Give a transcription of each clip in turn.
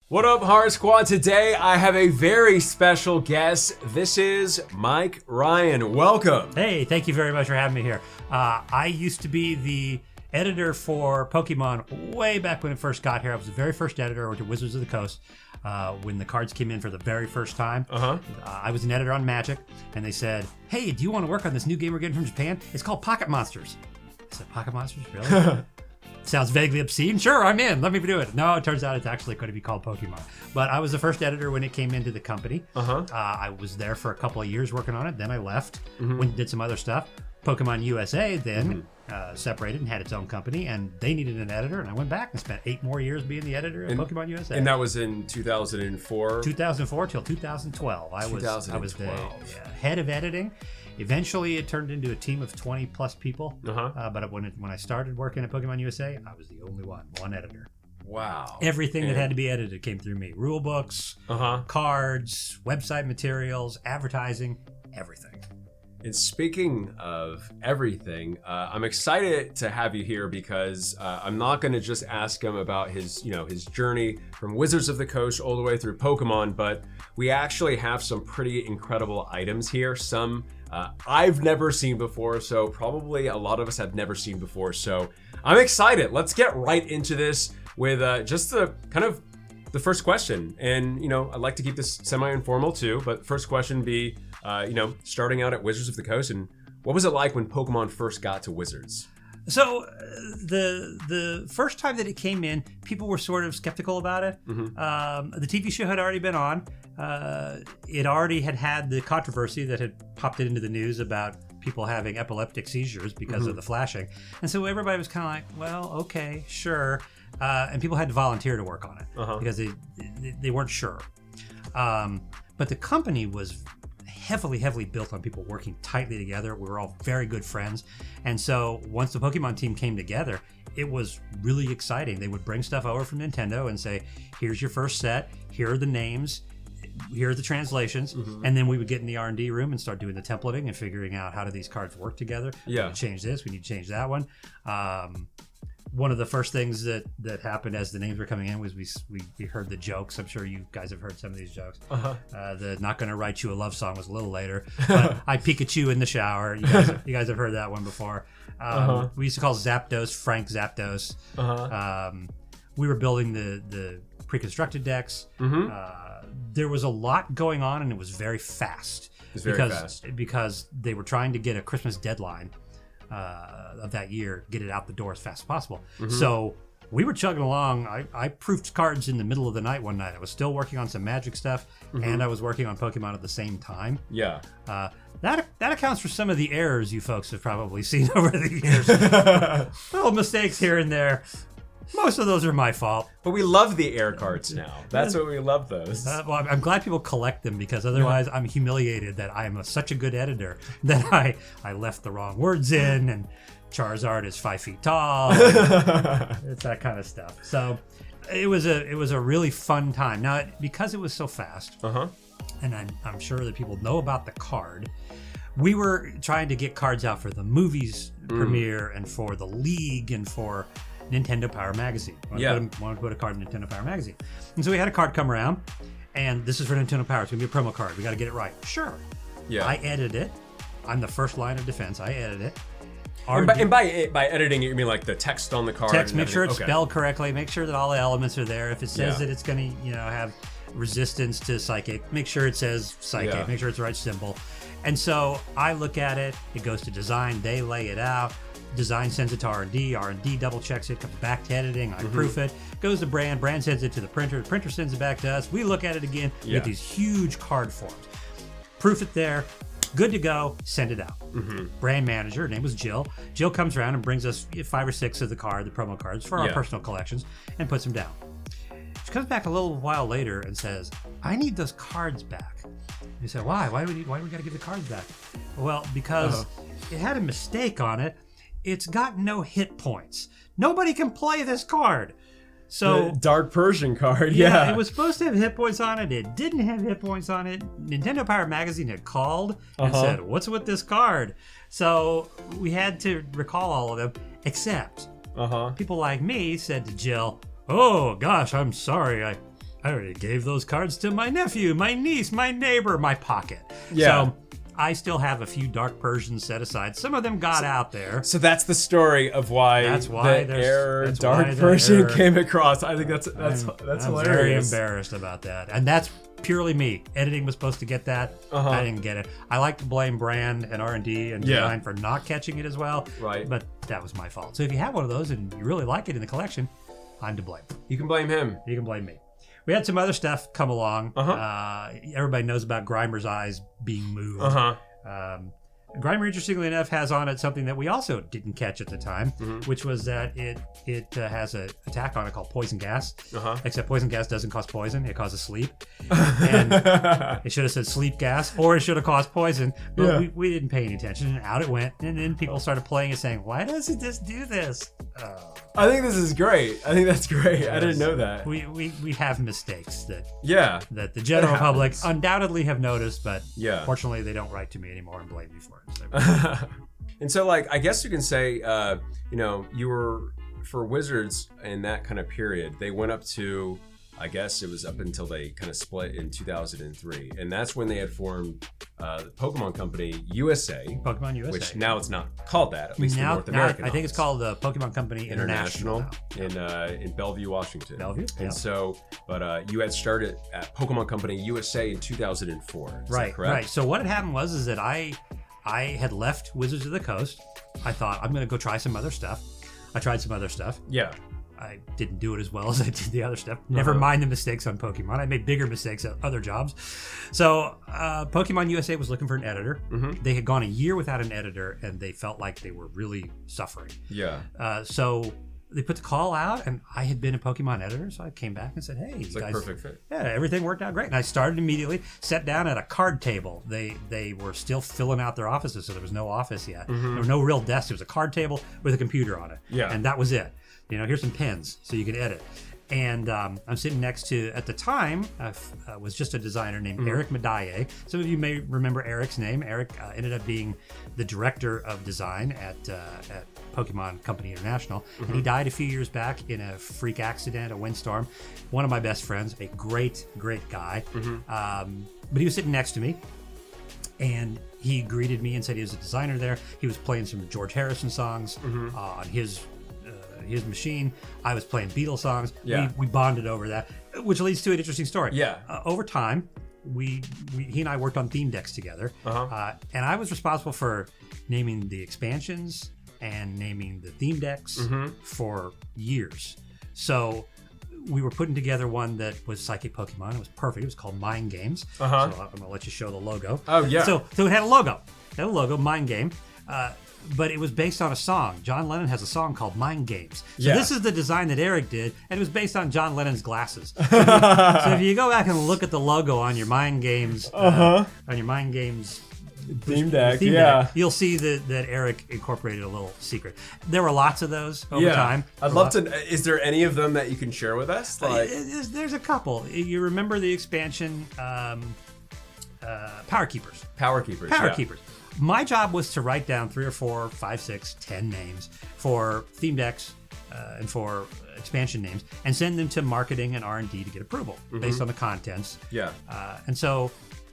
What up, Heart Squad? Today I have a very special guest. This is Mike Ryan. Welcome. Hey, thank you very much for having me here. I used to be the editor for Pokemon way back when it first got here. I was the very first editor. I worked at Wizards of the Coast when the cards came in for the very first time. I was an editor on Magic, and they said, hey, do you want to work on this new game we're getting from Japan? It's called Pocket Monsters. I said, Pocket Monsters? Really? Sounds vaguely obscene. Sure, I'm in. Let me do it. No, it turns out it's actually going to be called Pokemon. But I was the first editor when it came into the company. I was there for a couple of years working on it. Then I left, went and did some other stuff. Pokemon USA then separated and had its own company, and they needed an editor, and I went back and spent 8 more years being the editor of Pokemon USA. And that was in 2004? 2004 till 2012. I was the head of editing. Eventually, it turned into a team of 20 plus people. But when I started working at Pokemon USA, I was the only one editor. Wow. Everything that had to be edited came through me. Rule books, cards, website materials, advertising, everything. And speaking of everything, I'm excited to have you here because I'm not going to just ask him about his journey from Wizards of the Coast all the way through Pokemon, but we actually have some pretty incredible items here. Some I've never seen before, so probably a lot of us have never seen before. So I'm excited. Let's get right into this with just the first question. And, I'd like to keep this semi-informal too, but first question be, starting out at Wizards of the Coast, and what was it like when Pokemon first got to Wizards? So the first time that it came in, people were sort of skeptical about it. The TV show had already been on. It already had the controversy that had popped into the news about people having epileptic seizures because of the flashing. And so everybody was kind of like, well, okay, sure. And people had to volunteer to work on it because they weren't sure. But the company was heavily built on people working tightly together. We were all very good friends. And so once the Pokemon team came together, it was really exciting. They would bring stuff over from Nintendo and say, here's your first set, here are the names, here are the translations, and then we would get in the R&D room and start doing the templating and figuring out how do these cards work together. We need to change this, we need to change that one. One of the first things that happened as the names were coming in was we heard the jokes. I'm sure you guys have heard some of these jokes. The not gonna write you a love song was a little later. But I Pikachu in the shower. You guys have heard that one before. We used to call Zapdos Frank Zapdos. We were building the pre-constructed decks. There was a lot going on, and it was very fast. Because they were trying to get a Christmas deadline of that year, get it out the door as fast as possible. So we were chugging along. I proofed cards in the middle of the night one night. I was still working on some Magic stuff, and I was working on Pokemon at the same time. That accounts for some of the errors you folks have probably seen over the years. Little mistakes here and there. Most of those are my fault. But we love the air cards now. That's what we love those. Well, I'm glad people collect them because otherwise I'm humiliated that I'm such a good editor that I left the wrong words in and Charizard is 5 feet tall. It's that kind of stuff. So it was a really fun time. Now, because it was so fast, and I'm sure that people know about the card, we were trying to get cards out for the movies premiere and for the league and for Nintendo Power Magazine. Wanted to put a card in Nintendo Power Magazine. And so we had a card come around, and this is for Nintendo Power. It's going to be a promo card. We got to get it right. Sure. I edited it. I'm the first line of defense. I edited it. And by editing it, you mean like the text on the card? Make sure it's spelled correctly. Make sure that all the elements are there. If it says that it's going to have resistance to Psychic, make sure it says Psychic. Make sure it's the right symbol. And so I look at it. It goes to design. They lay it out. Design sends it to R&D. R&D double checks it, comes back to editing. I proof it, goes to Brand. Brand sends it to the printer. The printer sends it back to us. We look at it again. We get these huge card forms. Proof it there. Good to go. Send it out. Brand manager, her name was Jill. Jill comes around and brings us 5 or 6 of the promo cards for our personal collections and puts them down. She comes back a little while later and says, I need those cards back. We said, why? Why do we got to give the cards back? Well, because it had a mistake on it. It's got no hit points. Nobody can play this card. So the Dark Persian card, it was supposed to have hit points on it. It didn't have hit points on it. Nintendo Power Magazine had called and said, what's with this card? So we had to recall all of them, except people like me said to Jill, oh gosh, I'm sorry. I already gave those cards to my nephew, my niece, my neighbor, my pocket. Yeah. So I still have a few dark Persians set aside. Some of them got out there. So that's the story of why the error dark Persian came across. I think that's hilarious. I'm very embarrassed about that, and that's purely me. Editing was supposed to get that. I didn't get it. I like to blame brand and R&D and design for not catching it as well. Right. But that was my fault. So if you have one of those and you really like it in the collection, I'm to blame. You can blame him. You can blame me. We had some other stuff come along. Everybody knows about Grimer's eyes being moved. Grimer, interestingly enough, has on it something that we also didn't catch at the time, which was that it has an attack on it called poison gas. Except poison gas doesn't cause poison; it causes sleep. And it should have said sleep gas, or it should have caused poison. But we didn't pay any attention, and out it went. And then people started playing it, saying, "Why doesn't this do this?" I think this is great. I think that's great. I didn't know that. We have mistakes that the general public undoubtedly have noticed, but fortunately they don't write to me anymore and blame me for it. So. And so, like, I guess you can say, you were for Wizards in that kind of period. They went up to, I guess it was up until they kind of split in 2003, and that's when they had formed the Pokemon Company USA. Pokemon USA, which now it's not called that, at least in North America. I think it's called the Pokemon Company International in Bellevue, Washington. Bellevue, and so, but you had started at Pokemon Company USA in 2004. Is that correct? Right. So what had happened was that I had left Wizards of the Coast. I thought I'm going to go try some other stuff. I tried some other stuff. Yeah. I didn't do it as well as I did the other stuff. Never mind the mistakes on Pokemon. I made bigger mistakes at other jobs. So Pokemon USA was looking for an editor. They had gone a year without an editor, and they felt like they were really suffering. Yeah. So they put the call out, and I had been a Pokemon editor, so I came back and said, "Hey, it's guys, like perfect fit." Yeah, everything worked out great. And I started immediately, sat down at a card table. They were still filling out their offices, so there was no office yet. There were no real desks. It was a card table with a computer on it. Yeah. And that was it. Here's some pens so you can edit. And I'm sitting next to, at the time, was just a designer named Eric Medaille. Some of you may remember Eric's name. Eric ended up being the director of design at Pokemon Company International. And he died a few years back in a freak accident, a windstorm. One of my best friends, a great, great guy. But he was sitting next to me. And he greeted me and said he was a designer there. He was playing some George Harrison songs on his machine. I was playing Beatles songs. We bonded over that, which leads to an interesting story. Over time, he and I worked on theme decks together, and I was responsible for naming the expansions and naming the theme decks for years. So we were putting together one that was Psychic Pokemon. It was perfect. It was called Mind Games. So I'm going to let you show the logo. Oh, yeah. So it had a logo. It had a logo, Mind Game. But it was based on a song. John Lennon has a song called Mind Games. So this is the design that Eric did, and it was based on John Lennon's glasses. So if you go back and look at the logo on your Mind Games, theme deck, you'll see that Eric incorporated a little secret. There were lots of those over time. I'd love to. Is there any of them that you can share with us? There's a couple. You remember the expansion, Power Keepers. Power Keepers. My job was to write down 3 or 4, 5, 6, 10 names for theme decks and for expansion names, and send them to marketing and R&D to get approval based on the contents. And so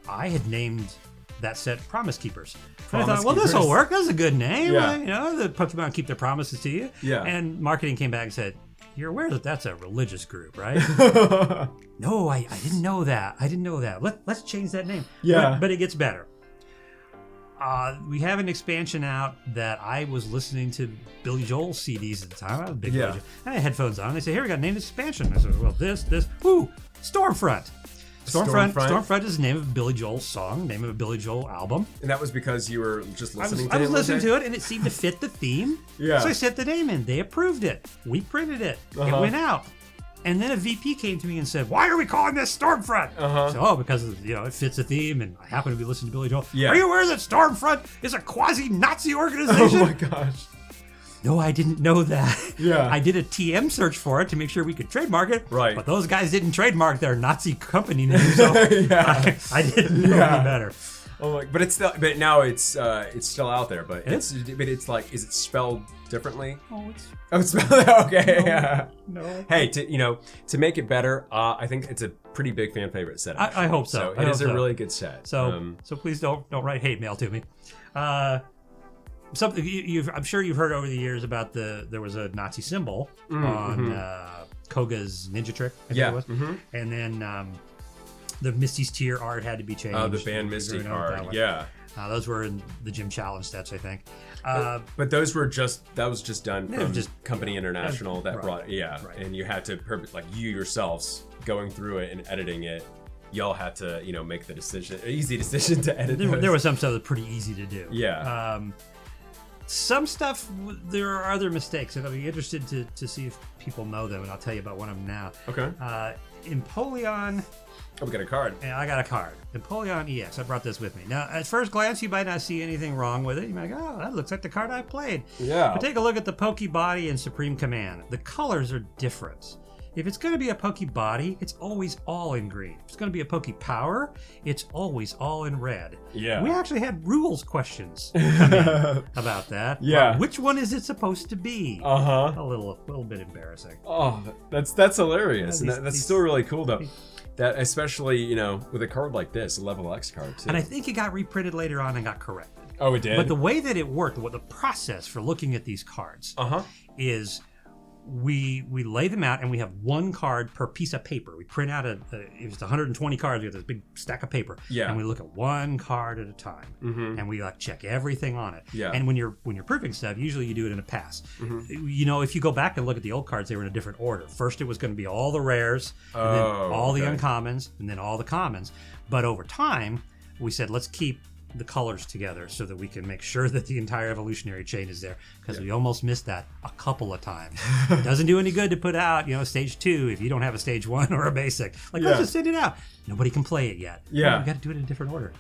I had named that set Promise Keepers. And I thought, well, this will work. That's a good name. The Pokemon keep their promises to you. And marketing came back and said, "You're aware that that's a religious group, right?" No, I didn't know that. Let's change that name. But it gets better. We have an expansion out that I was listening to Billy Joel CDs at the time. I was a big Billy Joel. I had headphones on. They said, "Here, we got to name this expansion." I said, "Well, this, Stormfront." Stormfront is the name of a Billy Joel song, name of a Billy Joel album. And that was because you were just listening to it? I was listening to it, and it seemed to fit the theme. So I set the name in. They approved it. We printed it. It went out. And then a VP came to me and said, "Why are we calling this Stormfront?" So, because it fits the theme, and I happen to be listening to Billy Joel. Are you aware that Stormfront is a quasi-Nazi organization? Oh my gosh. No, I didn't know that. I did a TM search for it to make sure we could trademark it. But those guys didn't trademark their Nazi company name, so I didn't know any better. Oh my! But now it's still out there. But it's like, is it spelled differently? Oh, it's Oh, it's okay. no. Hey, to make it better, I think it's a pretty big fan favorite set. I hope so. It is a really good set. So please don't write hate mail to me. Something I'm sure you've heard over the years about there was a Nazi symbol on Koga's ninja trick. I think it was. And then the Misty's Tear art had to be changed. Oh, the band Misty card. Yeah. Those were in the Gym Challenge sets, I think. But those were that was just done from Company International that brought and you had to you yourselves going through it and editing it. Y'all had to make the easy decision to edit. There was some stuff that's pretty easy to do. Yeah. Some stuff there are other mistakes, and I'll be interested to see if people know them, and I'll tell you about one of them now. Okay. Empoleon. Oh, we got a card. Yeah, I got a card. Empoleon EX. I brought this with me. Now, at first glance, you might not see anything wrong with it. You might go, oh, that looks like the card I played. Yeah. But take a look at the Poke Body and Supreme Command. The colors are different. If it's going to be a Poke Body, it's always all in green. If it's going to be a Poke Power, it's always all in red. Yeah. We actually had rules questions come in about that. Yeah. Which one is it supposed to be? Uh-huh. A little bit embarrassing. Oh, that's hilarious. Yeah, That's still really cool, though. That especially, with a card like this, a level X card, too. And I think it got reprinted later on and got corrected. Oh, it did? But the way that it worked, the process for looking at these cards is we lay them out and we have one card per piece of paper. We print out it was 120 cards. We have this big stack of paper. Yeah. And we look at one card at a time. And we check everything on it. Yeah. And when you're proofing stuff, usually you do it in a pass. If you go back and look at the old cards, they were in a different order. First, it was going to be all the rares, and then all the uncommons, and then all the commons. But over time, we said, let's keep the colors together so that we can make sure that the entire evolutionary chain is there, because we almost missed that a couple of times. It doesn't do any good to put out stage 2 if you don't have a stage 1 or a basic. Let's just send it out. Nobody can play it yet. We got to do it in a different order.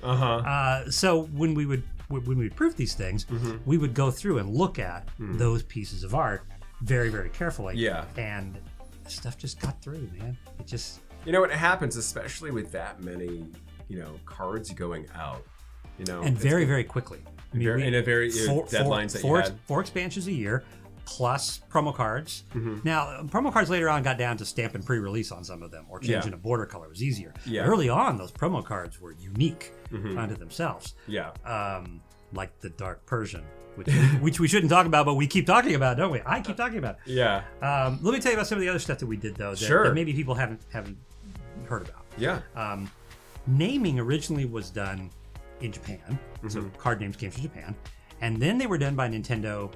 So when we would proof these things, we would go through and look at those pieces of art very, very carefully. And stuff just got through, man. It just it happens, especially with that many cards going out. And very, very quickly. I mean, in a very deadlines that you had. 4 expansions a year, plus promo cards. Now, promo cards later on got down to stamp and pre-release on some of them, or changing a border color was easier. Early on, those promo cards were unique unto themselves. Like the Dark Persian, which we shouldn't talk about, but we keep talking about, don't we? I keep talking about it. Let me tell you about some of the other stuff that we did, though, that maybe people haven't heard about. Naming originally was done in Japan, so card names came from Japan, and then they were done by Nintendo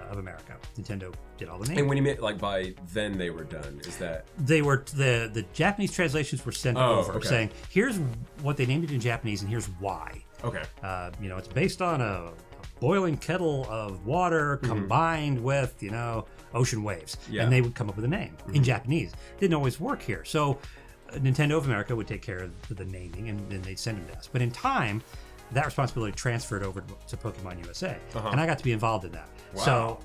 of America. Nintendo did all the names. And when you meant by then they were done, is that they were the Japanese translations were sent over saying, here's what they named it in Japanese and here's why. It's based on a boiling kettle of water combined with ocean waves, and they would come up with a name in Japanese. Didn't always work here, so Nintendo of America would take care of the naming, and then they'd send them to us. But in time, that responsibility transferred over to Pokemon USA, and I got to be involved in that. So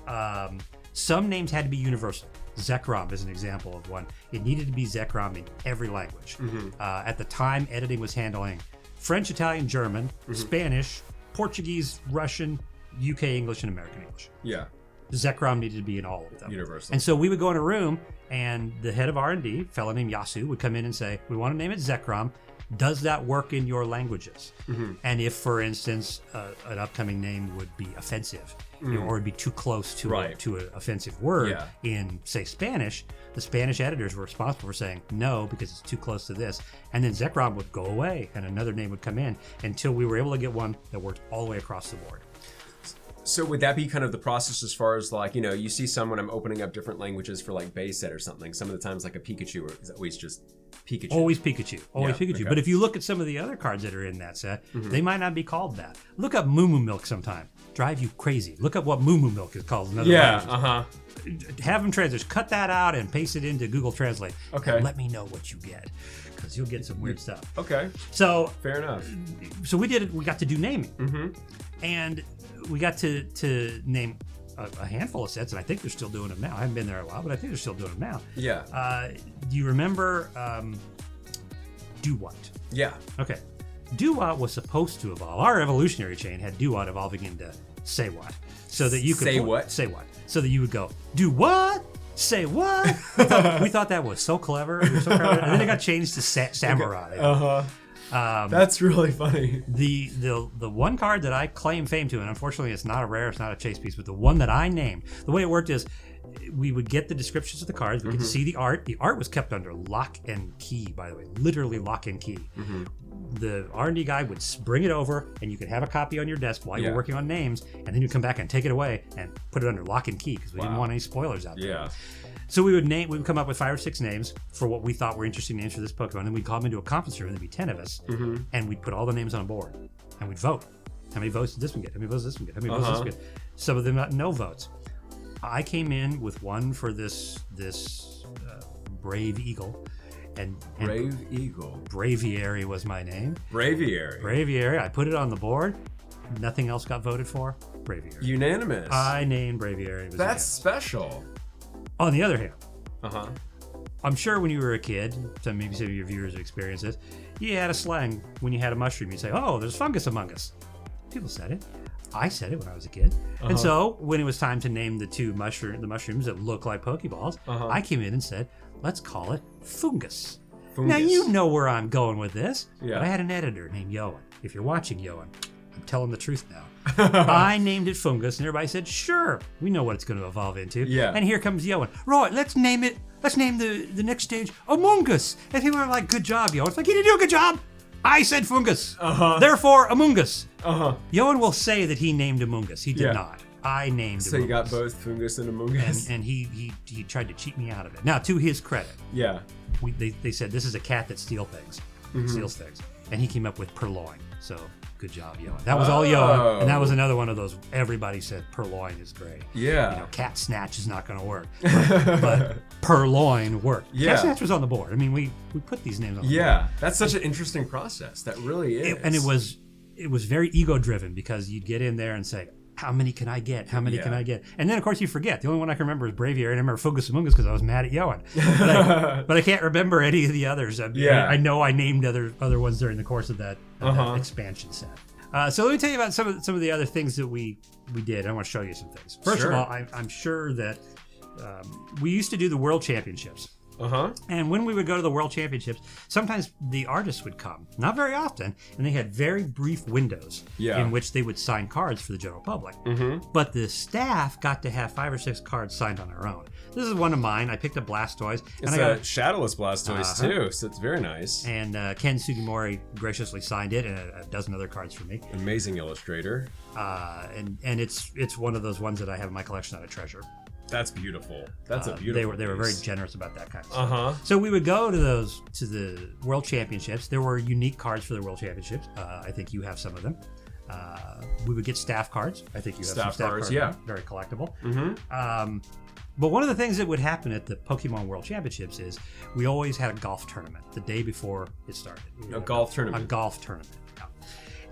some names had to be universal. Zekrom is an example of one. It needed to be Zekrom in every language. At the time, editing was handling French, Italian, German, Spanish, Portuguese, Russian, UK English, and American English. Zekrom needed to be in all of them. Universal. And so we would go in a room, and the head of R&D, a fellow named Yasu, would come in and say, we want to name it Zekrom. Does that work in your languages? And if, for instance, an upcoming name would be offensive, or would be too close to an offensive word in, say, Spanish, the Spanish editors were responsible for saying no because it's too close to this. And then Zekrom would go away, and another name would come in until we were able to get one that worked all the way across the board. So would that be kind of the process as far as you see some when I'm opening up different languages for base set or something, some of the times like a Pikachu, or is it always just Pikachu? Always Pikachu. Pikachu. But if you look at some of the other cards that are in that set, they might not be called that. Look up Moo Moo Milk sometime. Drive you crazy. Look up what Moo Moo Milk is called in other languages. Have them translate. Cut that out and paste it into Google Translate. Okay. Let me know what you get, because you'll get some weird stuff. Okay. So fair enough. So we did it. We got to do naming, and we got to name a handful of sets, and I think they're still doing them now. I haven't been there a while, but I think they're still doing them now. Do you remember Do What? Yeah. Okay. Do What was supposed to evolve. Our evolutionary chain had Do What evolving into Say What, so that you could Say What. Say What. so that you would go, do what? Say what? We thought that was so clever. It was so clever. And then it got changed to samurai. That's really funny. The one card that I claim fame to, and unfortunately it's not a rare, it's not a chase piece, but the one that I named, the way it worked is we would get the descriptions of the cards, we could see the art. The art was kept under lock and key, by the way, literally lock and key. The R&D guy would bring it over, and you could have a copy on your desk while you're working on names, and then you'd come back and take it away and put it under lock and key because we didn't want any spoilers out there. Yeah. So we would come up with 5 or 6 names for what we thought were interesting names for this Pokemon, and we'd call them into a conference room, and there'd be 10 of us, and we'd put all the names on a board, and we'd vote. How many votes did this one get? How many votes did this one get? How many votes did this one get? Some of them got no votes. I came in with one for this Brave Eagle. And Brave Eagle. Braviary was my name. Braviary. I put it on the board. Nothing else got voted for. Braviary. Unanimous. I named Braviary. That's special. On the other hand, I'm sure when you were a kid, maybe some of your viewers have experienced this, you had a slang when you had a mushroom. You'd say, oh, there's fungus among us. People said it. I said it when I was a kid. And so when it was time to name the mushrooms that look like Pokeballs, I came in and said, let's call it Fungus. Now you know where I'm going with this. Yeah. But I had an editor named Yoan. If you're watching, Yoan, I'm telling the truth now. I named it Fungus, and everybody said, sure, we know what it's going to evolve into. Yeah. And here comes Yoan. Right, let's name the next stage Among Us. And people are like, good job, Yoan. It's like, you didn't do a good job. I said Fungus. Therefore, Among Us. Yoan will say that he named Among Us. He did not. I named So Among you got Us. both Fungus and Among Us. And he tried to cheat me out of it. Now, to his credit, they said this is a cat that steals things. And he came up with Purloin. So good job, Yoan. That was all Yoan. And that was another one of those, everybody said Purloin is great. Yeah. You know, Cat Snatch is not going to work. But Purloin worked. Yeah. Cat Snatch was on the board. I mean, we put these names on the board. Yeah. That's such an interesting process. That really is. And it was very ego driven because you'd get in there and say, how many can I get? How many can I get? And then, of course, you forget. The only one I can remember is Braviary. I remember Fungus Among Us because I was mad at Yoan. But I can't remember any of the others. I know I named other ones during the course of that expansion set. So let me tell you about some of the other things that we did. I want to show you some things. First of all, I'm sure that we used to do the World Championships. And when we would go to the World Championships, sometimes the artists would come, not very often, and they had very brief windows in which they would sign cards for the general public. But the staff got to have 5 or 6 cards signed on their own. This is one of mine. I picked up Blastoise. It's a Shadowless Blastoise too, so it's very nice. And Ken Sugimori graciously signed it, and a dozen other cards for me. Amazing illustrator. And it's one of those ones that I have in my collection that I treasure. That's beautiful. That's a beautiful. They were very generous about that kind of stuff. So we would go to the World Championships. There were unique cards for the World Championships. I think you have some of them. We would get staff cards. I think you have some staff cards. Very collectible. But one of the things that would happen at the Pokemon World Championships is we always had a golf tournament the day before it started. A golf tournament. Yeah.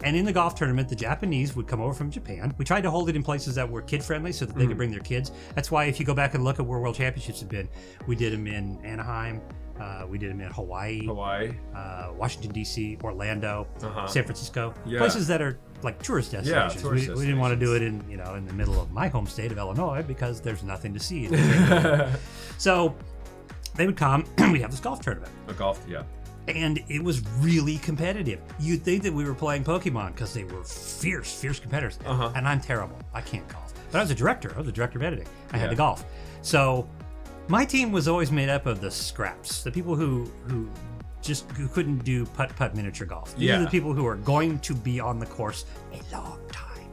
And in the golf tournament, the Japanese would come over from Japan. We tried to hold it in places that were kid-friendly so that they could bring their kids. That's why if you go back and look at where World Championships have been, we did them in Anaheim, we did them in Hawaii, Washington, D.C., Orlando, San Francisco. Places that are like tourist destinations. We didn't want to do it in the middle of my home state of Illinois because there's nothing to see. So they would come, we'd have this golf tournament. And it was really competitive. You'd think that we were playing Pokemon because they were fierce competitors. And I'm terrible. I can't golf. But I was a director. I was a director of editing. I had to golf. So my team was always made up of the scraps, the people who couldn't do putt-putt miniature golf. These are the people who are going to be on the course a long time.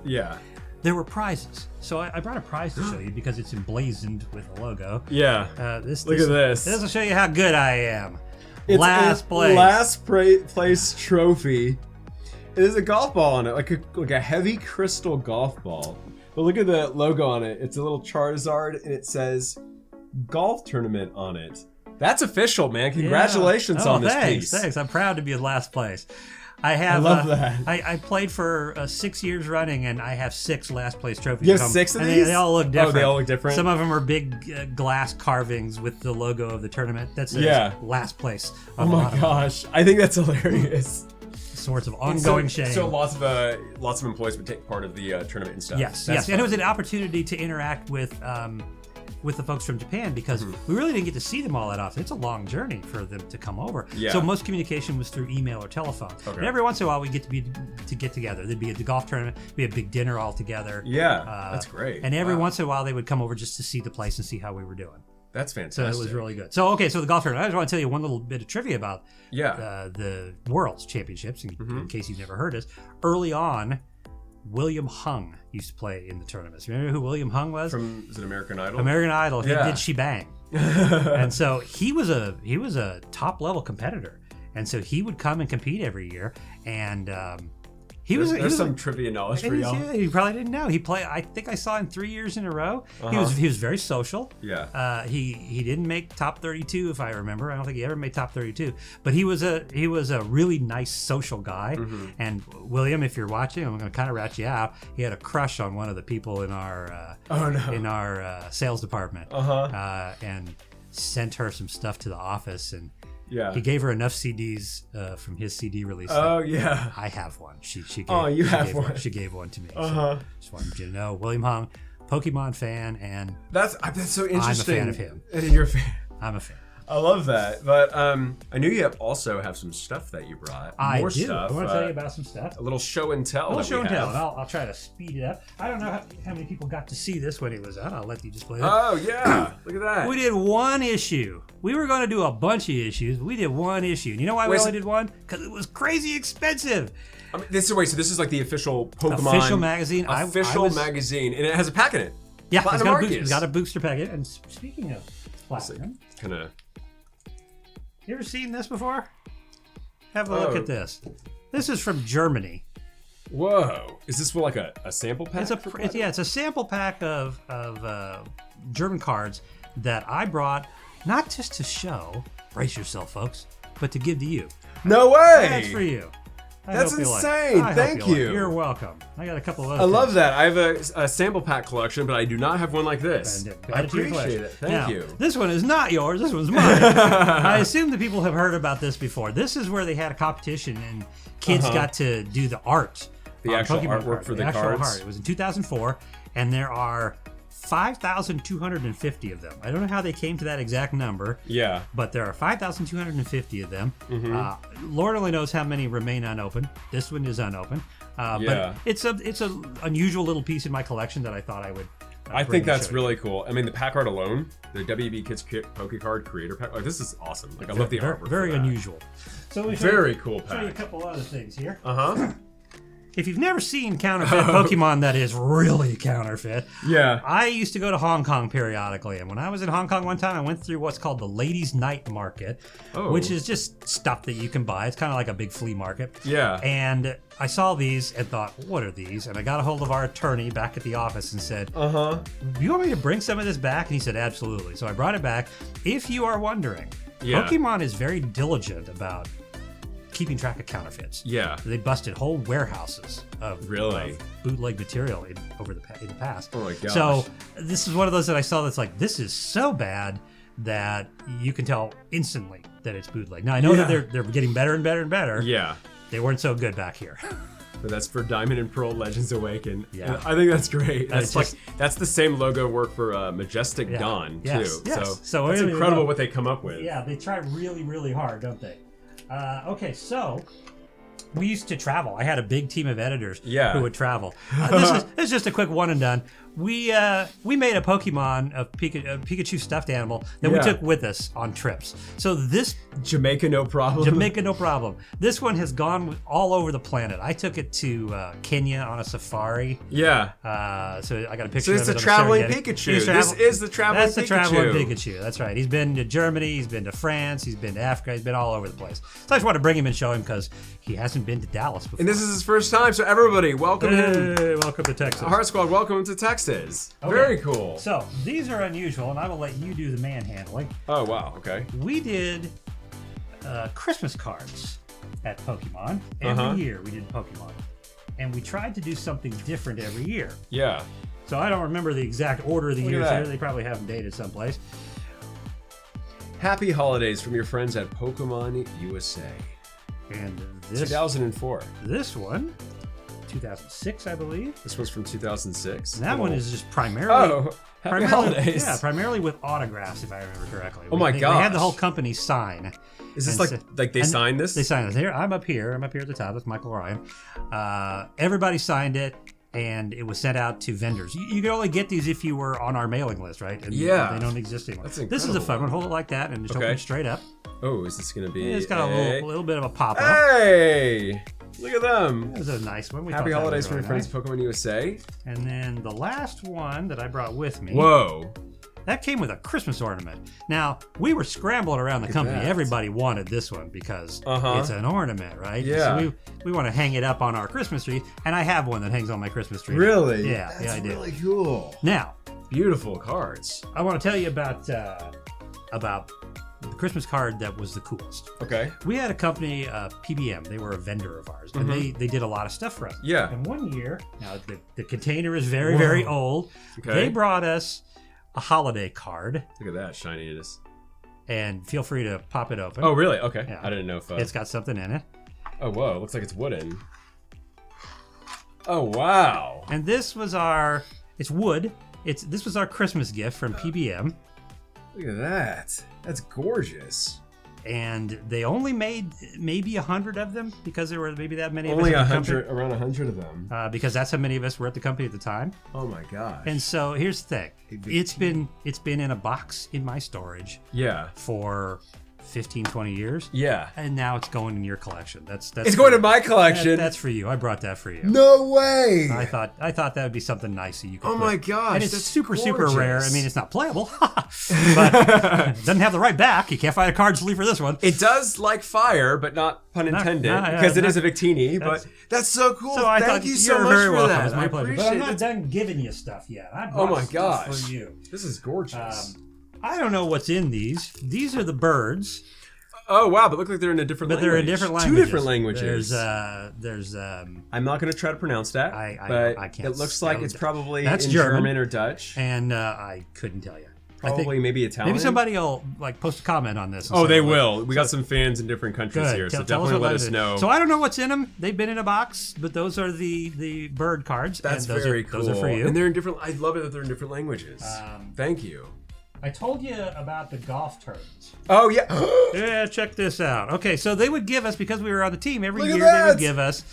There were prizes. So I brought a prize to show you because it's emblazoned with a logo. Look at this. This will show you how good I am. It's last place trophy. It is a golf ball on it, like a heavy crystal golf ball. But look at the logo on it. It's a little Charizard, and it says golf tournament on it. That's official, man. Congratulations on this piece. Thanks. I'm proud to be in last place. I love that. I played for 6 years running, and I have 6 last place trophies. You have 6 of these? They all look different. Oh, they all look different? Some of them are big glass carvings with the logo of the tournament. That says last place. Oh my gosh. I think that's hilarious. sorts of ongoing shame. So lots of employees would take part of the tournament and stuff. Yes, and it was an opportunity to interact with the folks from Japan because we really didn't get to see them all that often. It's a long journey for them to come over. Yeah. So most communication was through email or telephone. Okay. And every once in a while we get to get together. There'd be at the golf tournament, we had a big dinner all together. Yeah, that's great. And every once in a while they would come over just to see the place and see how we were doing. That's fantastic. So it was really good. So so the golf tournament. I just want to tell you one little bit of trivia about the World's Championships in case you've never heard this. Early on, William Hung used to play in the tournaments. Remember who William Hung was? Is it American Idol? American Idol. He did She Bang. And so he was a top level competitor. And so he would come and compete every year. And there's some trivia knowledge for y'all. Yeah, you probably didn't know. I think I saw him 3 years in a row. He was very social. Yeah. He didn't make top 32 if I remember. I don't think he ever made top 32. But he was a really nice social guy. And William, if you're watching, I'm going to kind of rat you out. He had a crush on one of the people in our sales department. And sent her some stuff to the office and. Yeah. He gave her enough CDs from his CD release. Oh, yeah. I have one. She gave, She gave one to me. So just wanted you to know, William Hung, Pokemon fan, and that's so interesting. I'm a fan of him. And you're a fan. I'm a fan. I love that. But I knew you also have some stuff that you brought. More stuff. I want to tell you about some stuff. A little show and tell. A little show and tell. And I'll try to speed it up. I don't know how many people got to see this when it was out. I'll let you just play it. Oh, yeah. Look at that. We did one issue. We were going to do a bunch of issues. We did one issue. And you know why we only did one? Because it was crazy expensive. I mean, this is like the official Pokemon magazine. Magazine, and it has a pack in it. Yeah, it's got a booster packet. And speaking of platinum, kind of. You ever seen this before? Have a look at this. This is from Germany. Whoa! Is this like a sample pack? It's a sample pack of German cards that I brought not just to show. Brace yourself, folks, but to give to you. No way! That's for you. That's insane. Thank you. You're welcome. I got a couple of other I love that. I have a sample pack collection, but I do not have one like this. I appreciate it. Thank you. This one is not yours. This one's mine. I assume that people have heard about this before. This is where they had a competition and kids got to do the art. The actual Pokemon artwork for the cards. Art. It was in 2004, and there are 5,250 of them. I don't know how they came to that exact number. Yeah. But there are 5,250 of them. Lord only knows how many remain unopened. This one is unopened. But it's a unusual little piece in my collection that I thought I would. I think that's really cool. I mean, the pack art alone, the WB Kids Poke Card Creator Pack. This is awesome. Like I love the artwork. Very unusual. So very cool pack. Show you a couple other things here. If you've never seen counterfeit Pokemon that is really counterfeit, I used to go to Hong Kong periodically. And when I was in Hong Kong one time, I went through what's called the Ladies' Night Market, which is just stuff that you can buy. It's kind of like a big flea market. Yeah. And I saw these and thought, what are these? And I got a hold of our attorney back at the office and said, do you want me to bring some of this back? And he said, absolutely. So I brought it back. If you are wondering, Pokemon is very diligent about keeping track of counterfeits. Yeah. They busted whole warehouses of bootleg material in the past. Oh my gosh. So this is one of those that I saw that's like, this is so bad that you can tell instantly that it's bootleg. Now I know that they're getting better and better and better. Yeah. They weren't so good back here. But that's for Diamond and Pearl Legends Awaken. Yeah. And I think that's great. That's that's the same logo work for Majestic Dawn too. So it's incredible what they come up with. Yeah, they try really, really hard, don't they? Okay, so we used to travel. I had a big team of editors who would travel. This is just a quick one and done. We made a Pokemon, a Pikachu stuffed animal that we took with us on trips. So this Jamaica, no problem. Jamaica, no problem. This one has gone all over the planet. I took it to Kenya on a safari. Yeah. So I got a picture of it. So it's a traveling Pikachu. This is the traveling Pikachu. That's the traveling Pikachu. That's right. He's been to Germany. He's been to France. He's been to Africa. He's been all over the place. So I just wanted to bring him and show him because he hasn't been to Dallas before. And this is his first time. So everybody, welcome him. Welcome to Texas. Heart Squad, welcome to Texas. Okay. Very cool. So these are unusual, and I will let you do the manhandling. Oh, wow. Okay. We did Christmas cards at Pokemon. Every year we did Pokemon. And we tried to do something different every year. Yeah. So I don't remember the exact order of the years here. They probably have them dated someplace. Happy holidays from your friends at Pokemon USA. And this 2004. This one, 2006, I believe. This was from 2006. And that one is just primarily. Happy holidays. Yeah, primarily with autographs, if I remember correctly. Oh my gosh. They had the whole company sign. Is this like they signed this? They signed this. Here, I'm up here at the top. That's Michael Ryan. Everybody signed it, and it was sent out to vendors. You could only get these if you were on our mailing list, right? And they don't exist anymore. That's incredible. This is a fun one. Hold it like that and just open it straight up. Oh, is this going to be... It's got a little bit of a pop-up. Hey! Look at them. That was a nice one. Happy holidays from your friends at Pokemon USA. And then the last one that I brought with me. Whoa. That came with a Christmas ornament. Now, we were scrambling around the company. Everybody wanted this one because it's an ornament, right? Yeah. So we want to hang it up on our Christmas tree, and I have one that hangs on my Christmas tree. Really? Yeah, I do. That's really cool. Now, beautiful cards. I want to tell you about the Christmas card that was the coolest. Okay. We had a company, PBM. They were a vendor of ours, and they did a lot of stuff for us. Yeah. And one year, now the container is very, very old. Okay. They brought us a holiday card. Look at that shininess. And feel free to pop it open. Oh, really? Okay. Yeah. I didn't know if... It's got something in it. Oh, whoa. It looks like it's wooden. Oh, wow. And this was it's wood. This was our Christmas gift from PBM. Look at that. That's gorgeous. And they only made maybe 100 of them because there were maybe that many only of us. Only 100, around 100 of them. Because that's how many of us were at the company at the time. Oh my gosh. And so here's the thing. It's been in a box in my storage. Yeah. For 15, 20 years. Yeah. And now it's going in your collection. That's it's going in my collection. That's for you. I brought that for you. No way. I thought that would be something nice that you could put. My gosh. And it's super gorgeous. rare. I mean, it's not playable, but it doesn't have the right back. You can't find a card sleeve for this one. It does like fire, but not pun intended, because it is a Victini, but that's so cool. So Thank you so much for welcome. that. It's my pleasure. But I'm not it. done giving you stuff yet. I oh my stuff gosh. for you. This is gorgeous. I don't know what's in these. These are the birds. Oh wow, but look like they're in a different language. But they're in different languages. Two different languages. There's I'm not going to try to pronounce that. I can't. It looks like it's probably in German or Dutch. And I couldn't tell you. Probably maybe Italian. Maybe somebody will post a comment on this. Oh, they will. We got some fans in different countries here, so definitely let us know. So I don't know what's in them. They've been in a box, but those are the bird cards. That's very cool. Those are for you. And they're in different. I love it that they're in different languages. Thank you. I told you about the golf tournaments. Oh, yeah. Yeah, check this out. Okay, so they would give us, because we were on the team, every year they would give us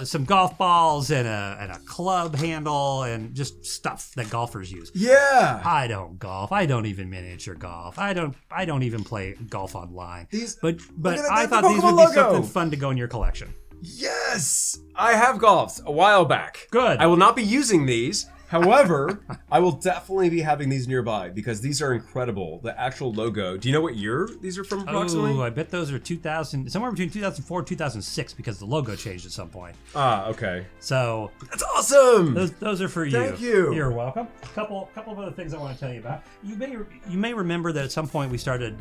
some golf balls and a club handle and just stuff that golfers use. Yeah. I don't golf. I don't even miniature golf. I don't even play golf online. But I thought these would be something fun to go in your collection. Yes. I have golfed a while back. Good. I will not be using these. However, I will definitely be having these nearby because these are incredible. The actual logo. Do you know what year these are from approximately? Oh, I bet those are 2000, somewhere between 2004 and 2006 because the logo changed at some point. Ah, okay. So that's awesome. Those are for you. Thank you. You're welcome. A couple of other things I want to tell you about. You may remember that at some point we started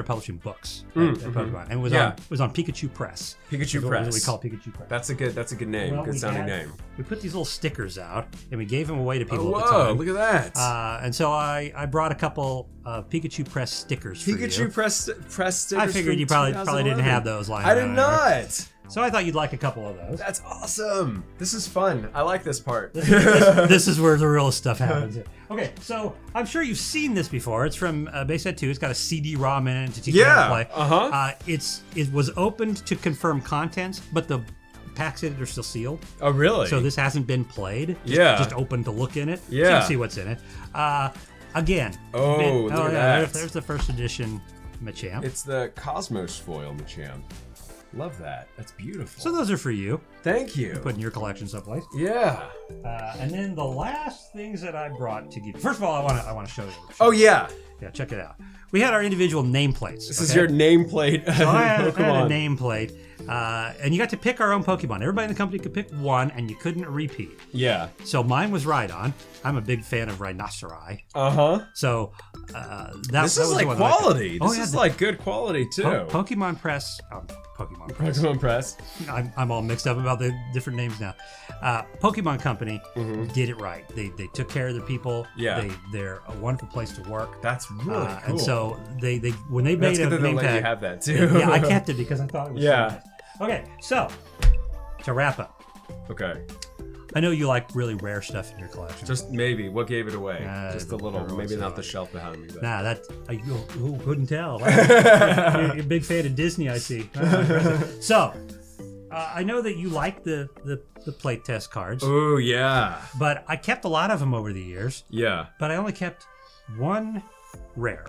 publishing books at Pokemon, and it was on Pikachu Press. Pikachu Press. We call Pikachu Press. That's a good name. Good sounding name. We put these little stickers out, and we gave them away to people at the time. Look at that! And so I brought a couple of Pikachu Press stickers for you. Pikachu Press stickers. I figured you probably didn't have those lying around. I did not. So I thought you'd like a couple of those. That's awesome. This is fun. I like this part. This is where the real stuff happens. Okay, so I'm sure you've seen this before. It's from Base Set 2. It's got a CD-ROM in it to teach you how to play. It was opened to confirm contents, but the packs in it are still sealed. Oh, really? So this hasn't been played. Just open to look in it. Yeah. So you can see what's in it. Again. Look at that. There's the first edition Machamp. It's the Cosmos foil Machamp. Love that. That's beautiful. So those are for you. Thank you. Put in your collection someplace. Yeah. And then the last things that I brought to give. First of all, I want to show you. Oh yeah. Yeah, check it out. We had our individual nameplates. This is your nameplate. So I had a nameplate, and you got to pick our own Pokemon. Everybody in the company could pick one, and you couldn't repeat. Yeah. So mine was Rhydon. I'm a big fan of Rhinoceri. So this is like quality. This is like good quality too. Pokemon Press. Pokemon Press. I'm all mixed up about the different names now. Pokemon Company did it right. They took care of the people. Yeah. They're a wonderful place to work. That's really cool. And so they when they made That's good a that name they let tag, you have that too. yeah, I kept it because I thought it was Yeah. so nice. Okay, so to wrap up, Okay. I know you like really rare stuff in your collection. Just maybe. What gave it away? Just a little. everyone Maybe said not the it. shelf behind me. But. Nah, who couldn't tell? You're a big fan of Disney, I see. So, I know that you like the plate test cards, Oh yeah. but I kept a lot of them over the years. Yeah. But I only kept one rare.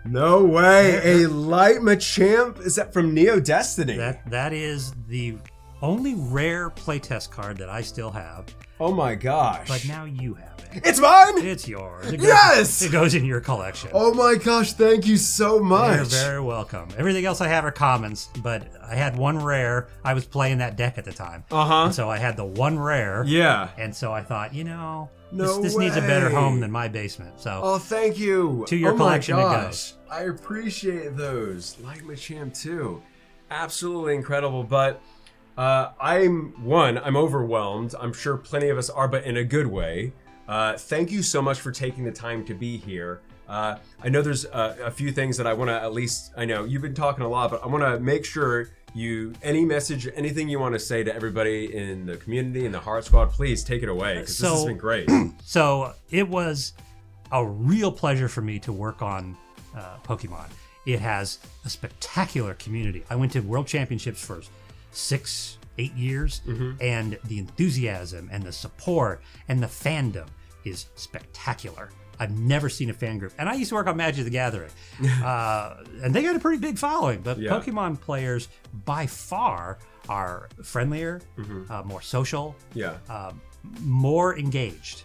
No way. A Light Machamp? Is that from Neo Destiny? That is the only rare playtest card that I still have, Oh my gosh. but now you have it. It's mine? It's yours. Yes! It goes in your collection. Oh my gosh, thank you so much. You're very welcome. Everything else I have are commons, but I had one rare. I was playing that deck at the time. Uh-huh. And so I had the one rare. Yeah. And so I thought, No this needs a better way. home than my basement. So Oh, thank you. To your oh collection my it gosh. goes. I appreciate those. Light Machamp too. Absolutely incredible. But I'm overwhelmed. I'm sure plenty of us are, but in a good way. Thank you so much for taking the time to be here. I know there's a few things that I want to I know you've been talking a lot, but I want to make sure any message, anything you want to say to everybody in the community, in the Heart Squad, please take it away because this has been great. So it was a real pleasure for me to work on Pokemon. It has a spectacular community. I went to World Championships for 6-8 years, and the enthusiasm and the support and the fandom is spectacular. I've never seen a fan group. And I used to work on Magic the Gathering. And they got a pretty big following. But Yeah. Pokemon players, by far, are friendlier, more social, Yeah. more engaged.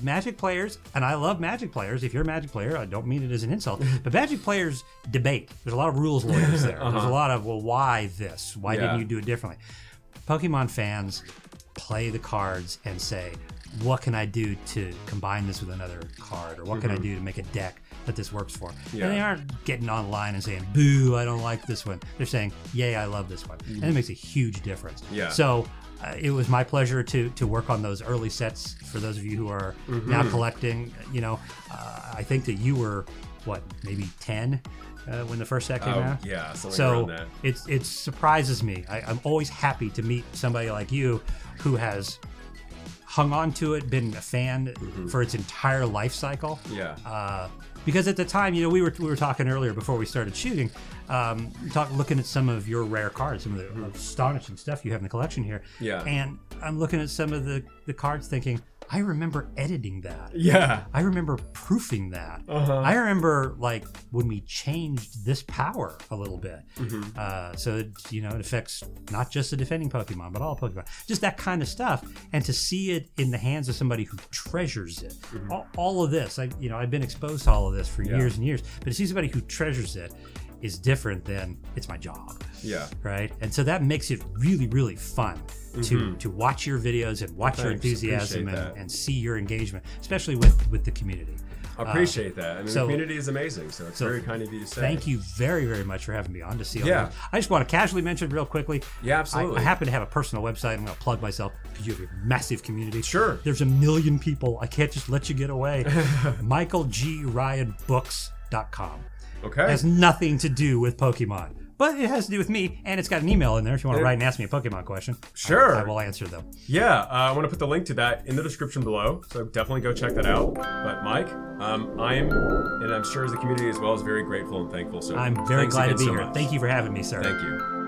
Magic players, and I love Magic players. If you're a Magic player, I don't mean it as an insult, but Magic players debate. There's a lot of rules lawyers there. There's a lot of, well, why this? Why didn't you do it differently? Pokemon fans play the cards and say, what can I do to combine this with another card? Or what can I do to make a deck that this works for? Yeah. And they aren't getting online and saying, boo, I don't like this one. They're saying, yay, I love this one. And it makes a huge difference. Yeah. So it was my pleasure to work on those early sets for those of you who are now collecting. I think that you were, maybe 10 when the first set came out? Yeah, something So around that. it surprises me. I'm always happy to meet somebody like you who has hung on to it, been a fan for its entire life cycle. Yeah. Because at the time, we were talking earlier before we started shooting, looking at some of your rare cards, some of the astonishing stuff you have in the collection here. Yeah. And I'm looking at some of the cards thinking, I remember editing that. Yeah. I remember proofing that. I remember when we changed this power a little bit. So it affects not just the defending Pokemon, but all Pokemon. Just that kind of stuff. And to see it in the hands of somebody who treasures it. All of this, I've been exposed to all of this for years and years. But to see somebody who treasures it is different than it's my job. Yeah. Right? And so that makes it really, really fun to watch your videos and watch your enthusiasm and see your engagement, especially with the community. I appreciate that. The so- community is amazing, so it's very kind of you to say. Thank you very, very much for having me on to see all Yeah. this. I just want to casually mention real quickly. Yeah, absolutely. I happen to have a personal website. I'm going to plug myself because you have a massive community. Sure. There's 1 million people. I can't just let you get away. MichaelGRyanBooks.com. Okay. It has nothing to do with Pokemon, but it has to do with me, and it's got an email in there if you want to write and ask me a Pokemon question. Sure. I will answer them. Yeah, I want to put the link to that in the description below, so definitely go check that out. But Mike, I'm sure as the community as well is very grateful and thankful. So I'm very thanks glad to again be so here. much. Thank you for having me, sir. Thank you.